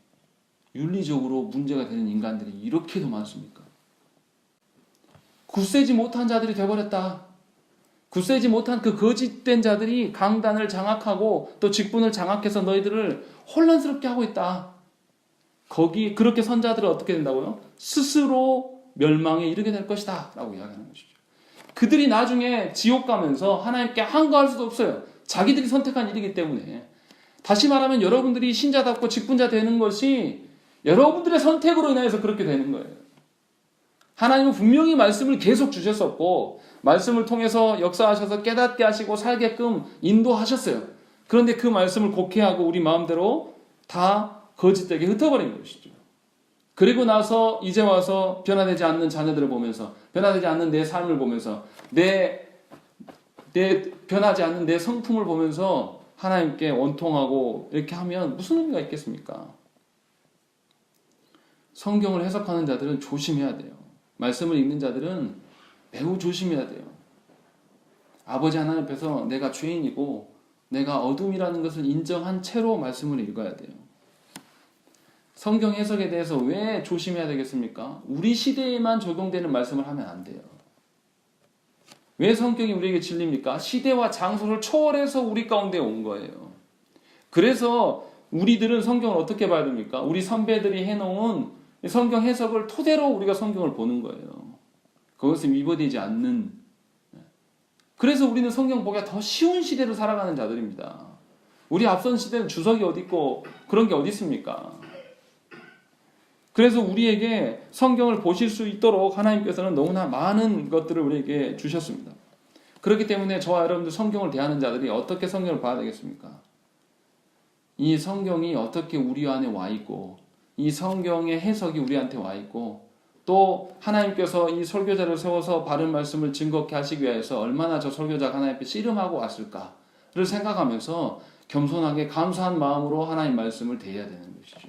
Speaker 1: 윤리적으로 문제가 되는 인간들이 이렇게도 많습니까? 굳세지 못한 자들이 되어버렸다. 굳세지 못한 그 거짓된 자들이 강단을 장악하고 또 직분을 장악해서 너희들을 혼란스럽게 하고 있다. 거기 그렇게 선 자들은 어떻게 된다고요? 스스로 멸망에 이르게 될 것이다 라고 이야기하는 것이죠. 그들이 나중에 지옥 가면서 하나님께 항거할 수도 없어요. 자기들이 선택한 일이기 때문에. 다시 말하면 여러분들이 신자답고 직분자 되는 것이 여러분들의 선택으로 인해서 그렇게 되는 거예요. 하나님은 분명히 말씀을 계속 주셨었고 말씀을 통해서 역사하셔서 깨닫게 하시고 살게끔 인도하셨어요. 그런데 그 말씀을 곡해하고 우리 마음대로 다 거짓되게 흩어버린 것이죠. 그리고 나서 이제 와서 변화되지 않는 자녀들을 보면서 변화되지 않는 내 삶을 보면서 내 변하지 않는 내 성품을 보면서 하나님께 원통하고 이렇게 하면 무슨 의미가 있겠습니까? 성경을 해석하는 자들은 조심해야 돼요. 말씀을 읽는 자들은 매우 조심해야 돼요. 아버지 하나님 앞에서 내가 죄인이고 내가 어둠이라는 것을 인정한 채로 말씀을 읽어야 돼요. 성경 해석에 대해서 왜 조심해야 되겠습니까? 우리 시대에만 적용되는 말씀을 하면 안 돼요. 왜 성경이 우리에게 진리입니까? 시대와 장소를 초월해서 우리 가운데 온 거예요. 그래서 우리들은 성경을 어떻게 봐야 됩니까? 우리 선배들이 해놓은 성경 해석을 토대로 우리가 성경을 보는 거예요. 그것을 위배되지 않는. 그래서 우리는 성경 보기가 더 쉬운 시대를 살아가는 자들입니다. 우리 앞선 시대는 주석이 어디 있고 그런 게 어디 있습니까? 그래서 우리에게 성경을 보실 수 있도록 하나님께서는 너무나 많은 것들을 우리에게 주셨습니다. 그렇기 때문에 저와 여러분들 성경을 대하는 자들이 어떻게 성경을 봐야 되겠습니까? 이 성경이 어떻게 우리 안에 와 있고 이 성경의 해석이 우리한테 와 있고 또 하나님께서 이 설교자를 세워서 바른 말씀을 증거케 하시기 위해서 얼마나 저 설교자가 하나님 앞에 씨름하고 왔을까를 생각하면서 겸손하게 감사한 마음으로 하나님 말씀을 대해야 되는 것이죠.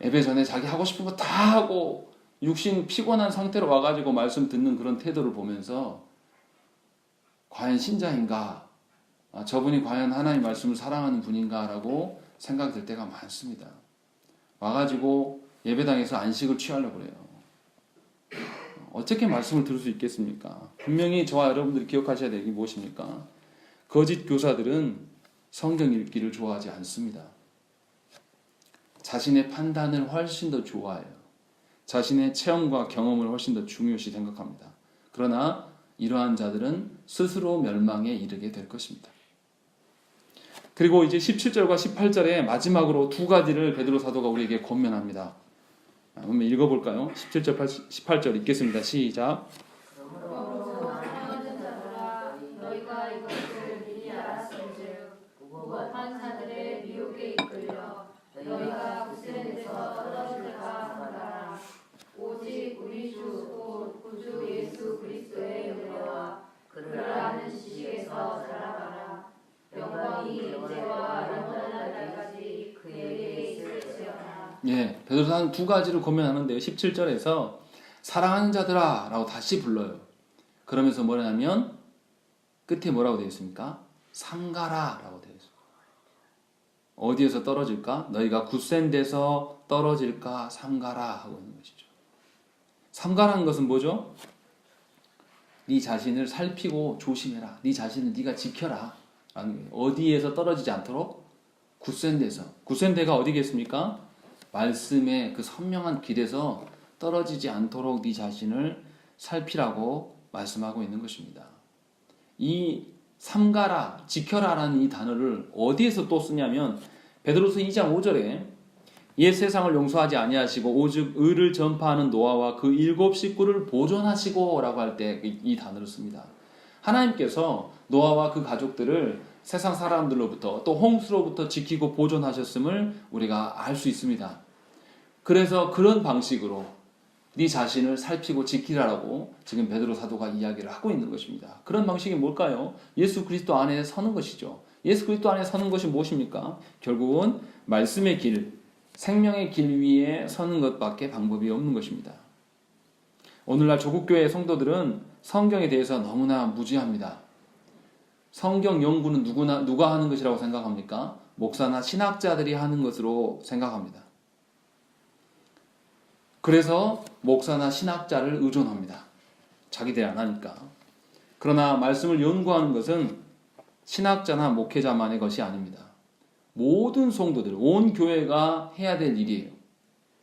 Speaker 1: 예배 전에 자기 하고 싶은 거 다 하고 육신 피곤한 상태로 와가지고 말씀 듣는 그런 태도를 보면서 과연 신자인가? 저분이 과연 하나님 말씀을 사랑하는 분인가? 라고 생각이 들 때가 많습니다. 와가지고 예배당에서 안식을 취하려고 그래요. 어떻게 말씀을 들을 수 있겠습니까? 분명히 저와 여러분들이 기억하셔야 될 게 무엇입니까? 거짓 교사들은 성경 읽기를 좋아하지 않습니다. 자신의 판단을 훨씬 더 좋아해요. 자신의 체험과 경험을 훨씬 더 중요시 생각합니다. 그러나 이러한 자들은 스스로 멸망에 이르게 될 것입니다. 그리고 이제 17절과 18절에 마지막으로 두 가지를 베드로 사도가 우리에게 권면합니다. 한번 읽어볼까요? 17절, 18절 읽겠습니다. 시작.
Speaker 2: 너희가 이것을 미리 알았은즉 무법한 자들의 미혹에 이끌려 너희가 굳센 데서 떨어질까 하노라. 오직 우리 주 곧 구주 예수 그리스도의 은혜와 그를 아는 지식에서 자라가라. 영광이 이제와 영원한 날까지 그에게 있을지어다.
Speaker 1: 예, 베드로사는 두 가지를 권면하는데요. 17절에서 사랑하는 자들아 라고 다시 불러요. 그러면서 뭐냐면 끝에 뭐라고 되어 있습니까? 삼가라 라고 되어 있습니다. 어디에서 떨어질까? 너희가 굳센 데서 떨어질까? 삼가라 하고 있는 것이죠. 삼가라는 것은 뭐죠? 네 자신을 살피고 조심해라. 네 자신을 네가 지켜라. 어디에서 떨어지지 않도록 굳센 데서. 굳센 데가 어디겠습니까? 말씀의 그 선명한 길에서 떨어지지 않도록 네 자신을 살피라고 말씀하고 있는 것입니다. 이 삼가라, 지켜라라는 이 단어를 어디에서 또 쓰냐면 베드로서 2장 5절에 옛 세상을 용서하지 아니하시고 오직 의를 전파하는 노아와 그 7 식구를 보존하시고 라고 할 때 이 단어를 씁니다. 하나님께서 노아와 그 가족들을 세상 사람들로부터 또 홍수로부터 지키고 보존하셨음을 우리가 알 수 있습니다. 그래서 그런 방식으로 네 자신을 살피고 지키라라고 지금 베드로 사도가 이야기를 하고 있는 것입니다. 그런 방식이 뭘까요? 예수 그리스도 안에 서는 것이죠. 예수 그리스도 안에 서는 것이 무엇입니까? 결국은 말씀의 길, 생명의 길 위에 서는 것밖에 방법이 없는 것입니다. 오늘날 조국교회 성도들은 성경에 대해서 너무나 무지합니다. 성경 연구는 누가 하는 것이라고 생각합니까? 목사나 신학자들이 하는 것으로 생각합니다. 그래서 목사나 신학자를 의존합니다. 자기들이 안 하니까. 그러나 말씀을 연구하는 것은 신학자나 목회자만의 것이 아닙니다. 모든 성도들, 온 교회가 해야 될 일이에요.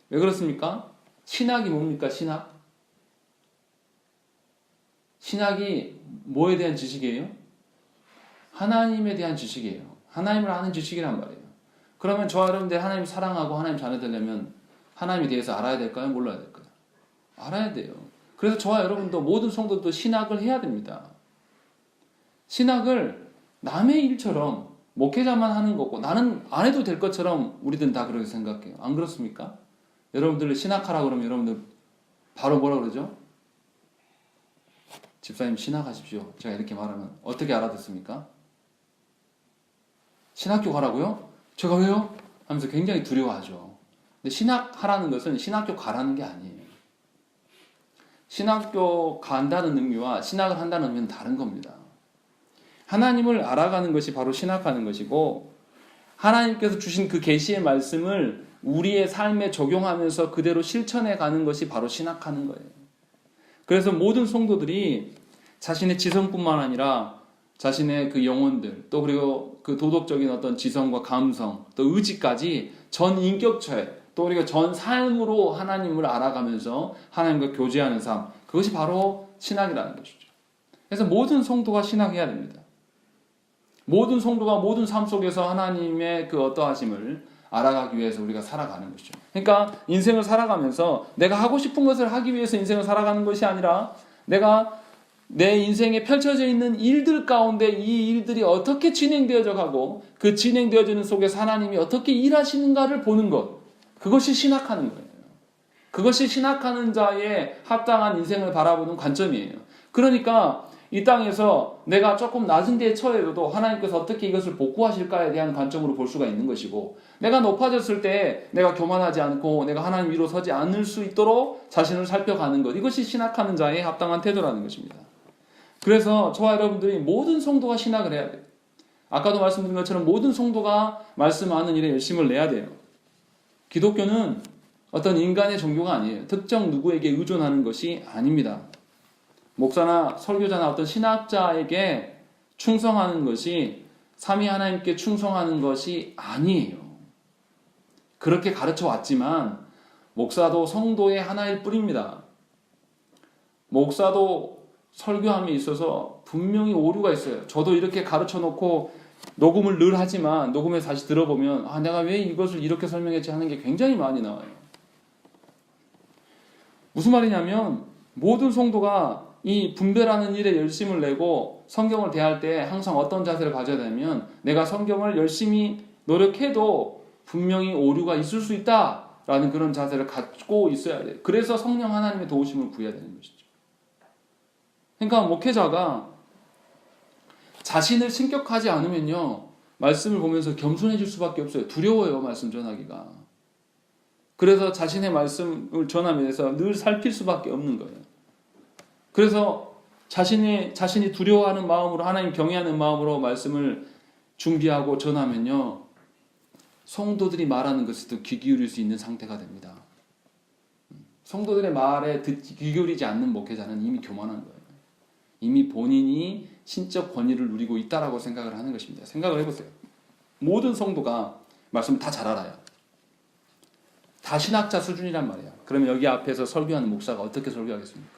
Speaker 1: 왜 그렇습니까? 신학이 뭡니까? 신학이 뭐에 대한 지식이에요? 하나님에 대한 지식이에요. 하나님을 아는 지식이란 말이에요. 그러면 저와 여러분들 하나님 사랑하고 하나님 자녀 되려면 하나님에 대해서 알아야 될까요? 몰라야 될까요? 알아야 돼요. 그래서 저와 여러분도 모든 성도도 신학을 해야 됩니다. 신학을 남의 일처럼 목회자만 하는 거고 나는 안 해도 될 것처럼 우리들은 다 그렇게 생각해요. 안 그렇습니까? 여러분들 신학하라 그러면 여러분들 바로 뭐라 그러죠? 집사님 신학하십시오. 제가 이렇게 말하면 어떻게 알아듣습니까? 신학교 가라고요? 제가 왜요? 하면서 굉장히 두려워하죠. 근데 신학하라는 것은 신학교 가라는 게 아니에요. 신학교 간다는 의미와 신학을 한다는 의미는 다른 겁니다. 하나님을 알아가는 것이 바로 신학하는 것이고 하나님께서 주신 그 계시의 말씀을 우리의 삶에 적용하면서 그대로 실천해 가는 것이 바로 신학하는 거예요. 그래서 모든 성도들이 자신의 지성뿐만 아니라 자신의 그 영혼들 또 그리고 그 도덕적인 어떤 지성과 감성 또 의지까지 전 인격처에 또 우리가 전 삶으로 하나님을 알아가면서 하나님과 교제하는 삶 그것이 바로 신학이라는 것이죠. 그래서 모든 성도가 신학해야 됩니다. 모든 성도가 모든 삶 속에서 하나님의 그 어떠하심을 알아가기 위해서 우리가 살아가는 것이죠. 그러니까 인생을 살아가면서 내가 하고 싶은 것을 하기 위해서 인생을 살아가는 것이 아니라 내가 내 인생에 펼쳐져 있는 일들 가운데 이 일들이 어떻게 진행되어져 가고 그 진행되어지는 속에서 하나님이 어떻게 일하시는가를 보는 것. 그것이 신학하는 거예요. 그것이 신학하는 자의 합당한 인생을 바라보는 관점이에요. 그러니까 이 땅에서 내가 조금 낮은 데에 처해도 하나님께서 어떻게 이것을 복구하실까에 대한 관점으로 볼 수가 있는 것이고 내가 높아졌을 때 내가 교만하지 않고 내가 하나님 위로 서지 않을 수 있도록 자신을 살펴가는 것 이것이 신학하는 자의 합당한 태도라는 것입니다. 그래서 저와 여러분들이 모든 성도가 신학을 해야 돼요. 아까도 말씀드린 것처럼 모든 성도가 말씀하는 일에 열심을 내야 돼요. 기독교는 어떤 인간의 종교가 아니에요. 특정 누구에게 의존하는 것이 아닙니다. 목사나 설교자나 어떤 신학자에게 충성하는 것이 삼위 하나님께 충성하는 것이 아니에요. 그렇게 가르쳐 왔지만 목사도 성도의 하나일 뿐입니다. 목사도 설교함에 있어서 분명히 오류가 있어요. 저도 이렇게 가르쳐 놓고 녹음을 늘 하지만 녹음에 다시 들어보면 내가 왜 이것을 이렇게 설명했지 하는 게 굉장히 많이 나와요. 무슨 말이냐면 모든 성도가 이 분별하는 일에 열심을 내고 성경을 대할 때 항상 어떤 자세를 가져야 되냐면 내가 성경을 열심히 노력해도 분명히 오류가 있을 수 있다라는 그런 자세를 갖고 있어야 돼요. 그래서 성령 하나님의 도우심을 구해야 되는 것이죠. 그러니까 목회자가 자신을 신격하지 않으면요 말씀을 보면서 겸손해질 수밖에 없어요. 두려워요 말씀 전하기가. 그래서 자신의 말씀을 전하면서 늘 살필 수밖에 없는 거예요. 그래서 자신이 두려워하는 마음으로 하나님 경외하는 마음으로 말씀을 준비하고 전하면요 성도들이 말하는 것에도 귀 기울일 수 있는 상태가 됩니다. 성도들의 말에 귀 기울이지 않는 목회자는 이미 교만한 거예요. 이미 본인이 신적 권위를 누리고 있다라고 생각을 하는 것입니다. 생각을 해보세요. 모든 성도가 말씀을 다 잘 알아요. 다 신학자 수준이란 말이야. 그러면 여기 앞에서 설교하는 목사가 어떻게 설교하겠습니까?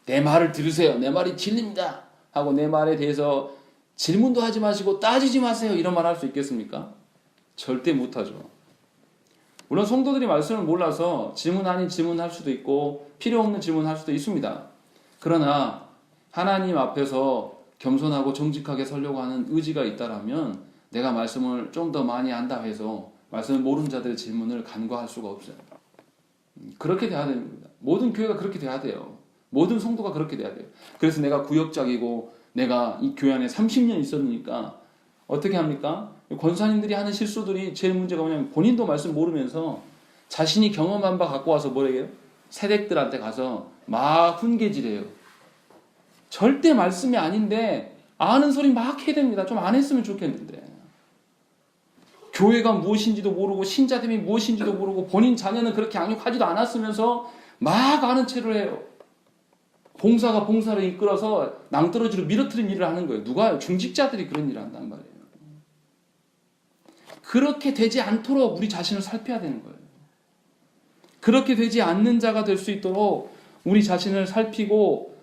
Speaker 1: 내 말을 들으세요. 내 말이 진리입니다. 하고 내 말에 대해서 질문도 하지 마시고 따지지 마세요. 이런 말 할 수 있겠습니까? 절대 못하죠. 물론 성도들이 말씀을 몰라서 질문 아닌 질문할 수도 있고 필요 없는 질문할 수도 있습니다. 그러나 하나님 앞에서 겸손하고 정직하게 서려고 하는 의지가 있다라면 내가 말씀을 좀 더 많이 안다 해서 말씀을 모르는 자들의 질문을 간과할 수가 없어요. 그렇게 돼야 됩니다. 모든 교회가 그렇게 돼야 돼요. 모든 성도가 그렇게 돼야 돼요. 그래서 내가 구역장이고 내가 이 교회 안에 30년 있었으니까 어떻게 합니까? 권사님들이 하는 실수들이 제일 문제가 뭐냐면 본인도 말씀 모르면서 자신이 경험한 바 갖고 와서 뭐래요? 세댁들한테 가서 막 훈계질해요. 절대 말씀이 아닌데 아는 소리 막 해야 됩니다. 좀 안 했으면 좋겠는데. 교회가 무엇인지도 모르고 신자됨이 무엇인지도 모르고 본인 자녀는 그렇게 양육하지도 않았으면서 막 아는 체를 해요. 봉사가 봉사를 이끌어서 낭떠러지로 밀어뜨린 일을 하는 거예요. 누가요? 중직자들이 그런 일을 한단 말이에요. 그렇게 되지 않도록 우리 자신을 살펴야 되는 거예요. 그렇게 되지 않는 자가 될 수 있도록 우리 자신을 살피고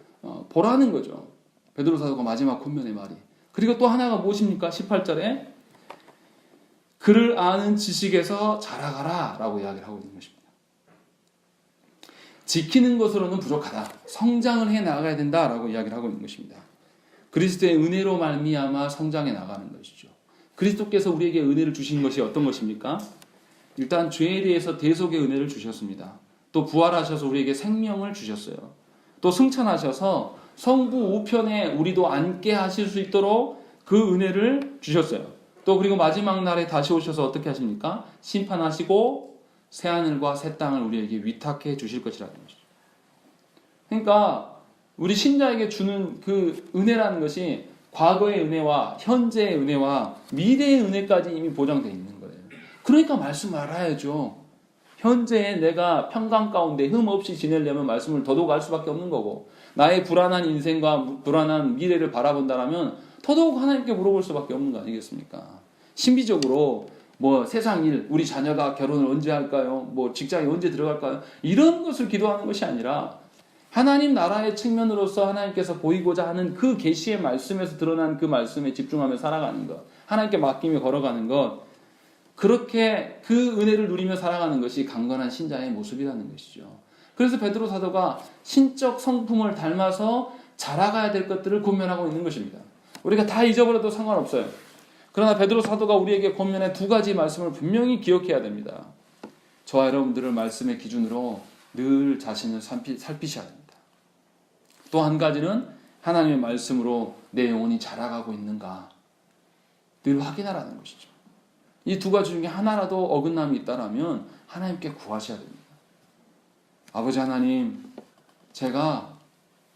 Speaker 1: 보라는 거죠. 베드로 사도가 마지막 권면의 말이. 그리고 또 하나가 무엇입니까? 18절에 그를 아는 지식에서 자라가라 라고 이야기를 하고 있는 것입니다. 지키는 것으로는 부족하다. 성장을 해 나가야 된다라고 이야기를 하고 있는 것입니다. 그리스도의 은혜로 말미암아 성장해 나가는 것이죠. 그리스도께서 우리에게 은혜를 주신 것이 어떤 것입니까? 일단 죄에 대해서 대속의 은혜를 주셨습니다. 또 부활하셔서 우리에게 생명을 주셨어요. 또 승천하셔서 성부 우편에 우리도 앉게 하실 수 있도록 그 은혜를 주셨어요. 또 그리고 마지막 날에 다시 오셔서 어떻게 하십니까? 심판하시고 새하늘과 새 땅을 우리에게 위탁해 주실 것이라는 것이죠. 그러니까 우리 신자에게 주는 그 은혜라는 것이 과거의 은혜와 현재의 은혜와 미래의 은혜까지 이미 보장되어 있는 거예요. 그러니까 말씀 알아야죠. 현재에 내가 평강 가운데 흠 없이 지내려면 말씀을 더더욱 알 수밖에 없는 거고, 나의 불안한 인생과 불안한 미래를 바라본다면 더더욱 하나님께 물어볼 수밖에 없는 거 아니겠습니까? 신비적으로 뭐 세상 일, 우리 자녀가 결혼을 언제 할까요? 뭐 직장에 언제 들어갈까요? 이런 것을 기도하는 것이 아니라 하나님 나라의 측면으로서 하나님께서 보이고자 하는 그 계시의 말씀에서 드러난 그 말씀에 집중하며 살아가는 것, 하나님께 맡기며 걸어가는 것, 그렇게 그 은혜를 누리며 살아가는 것이 강건한 신자의 모습이라는 것이죠. 그래서 베드로 사도가 신적 성품을 닮아서 자라가야 될 것들을 권면하고 있는 것입니다. 우리가 다 잊어버려도 상관없어요. 그러나 베드로 사도가 우리에게 권면해 두 가지 말씀을 분명히 기억해야 됩니다. 저와 여러분들을 말씀의 기준으로 늘 자신을 살피셔야 됩니다. 또 한 가지는 하나님의 말씀으로 내 영혼이 자라가고 있는가 늘 확인하라는 것이죠. 이 두 가지 중에 하나라도 어긋남이 있다면 하나님께 구하셔야 됩니다. 아버지 하나님, 제가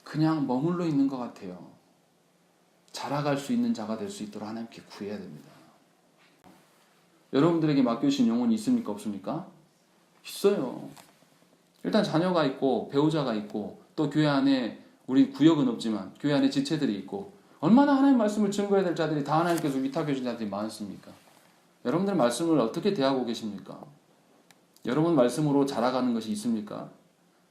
Speaker 1: 그냥 머물러 있는 것 같아요. 자라갈 수 있는 자가 될 수 있도록 하나님께 구해야 됩니다. 여러분들에게 맡겨주신 영혼이 있습니까? 없습니까? 있어요. 일단 자녀가 있고 배우자가 있고 또 교회 안에 우리 구역은 없지만 교회 안에 지체들이 있고 얼마나 하나님의 말씀을 증거해야 될 자들이 다 하나님께서 위탁해 주신 자들이 많습니까? 여러분들 말씀을 어떻게 대하고 계십니까? 여러분 말씀으로 자라가는 것이 있습니까?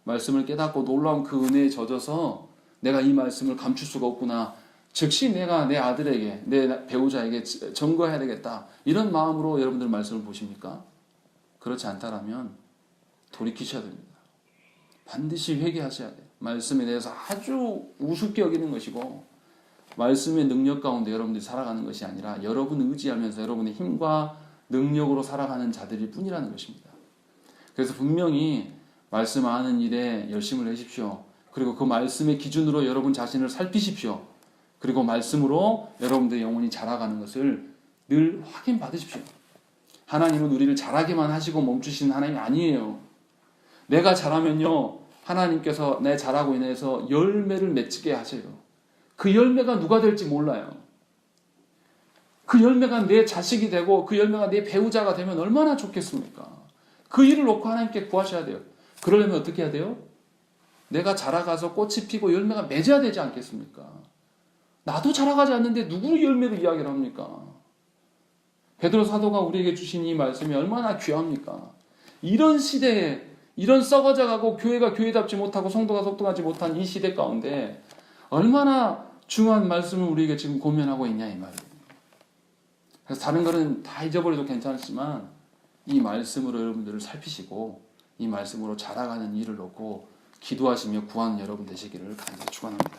Speaker 1: 말씀을 깨닫고 놀라운 그 은혜에 젖어서 내가 이 말씀을 감출 수가 없구나. 즉시 내가 내 아들에게, 내 배우자에게 증거해야 되겠다. 이런 마음으로 여러분들 말씀을 보십니까? 그렇지 않다면 돌이키셔야 됩니다. 반드시 회개하셔야 돼요. 말씀에 대해서 아주 우습게 여기는 것이고 말씀의 능력 가운데 여러분들이 살아가는 것이 아니라 여러분을 의지하면서 여러분의 힘과 능력으로 살아가는 자들일 뿐이라는 것입니다. 그래서 분명히 말씀 아는 일에 열심을 내십시오. 그리고 그 말씀의 기준으로 여러분 자신을 살피십시오. 그리고 말씀으로 여러분들의 영혼이 자라가는 것을 늘 확인 받으십시오. 하나님은 우리를 자라게만 하시고 멈추시는 하나님이 아니에요. 내가 자라면요, 하나님께서 내 자라고 인해서 열매를 맺게 하세요. 그 열매가 누가 될지 몰라요. 그 열매가 내 자식이 되고 그 열매가 내 배우자가 되면 얼마나 좋겠습니까? 그 일을 놓고 하나님께 구하셔야 돼요. 그러려면 어떻게 해야 돼요? 내가 자라가서 꽃이 피고 열매가 맺어야 되지 않겠습니까? 나도 자라가지 않는데 누구 열매를 이야기를 합니까? 베드로 사도가 우리에게 주신 이 말씀이 얼마나 귀합니까? 이런 시대에, 이런 썩어져가고 교회가 교회답지 못하고 성도가 속도하지 못한 이 시대 가운데 얼마나 중요한 말씀을 우리에게 지금 고면하고 있냐 이 말이에요. 그래서 다른 거는 다 잊어버려도 괜찮지만 이 말씀으로 여러분들을 살피시고 이 말씀으로 자라가는 일을 놓고 기도하시며 구하는 여러분 되시기를 간절히 축원합니다.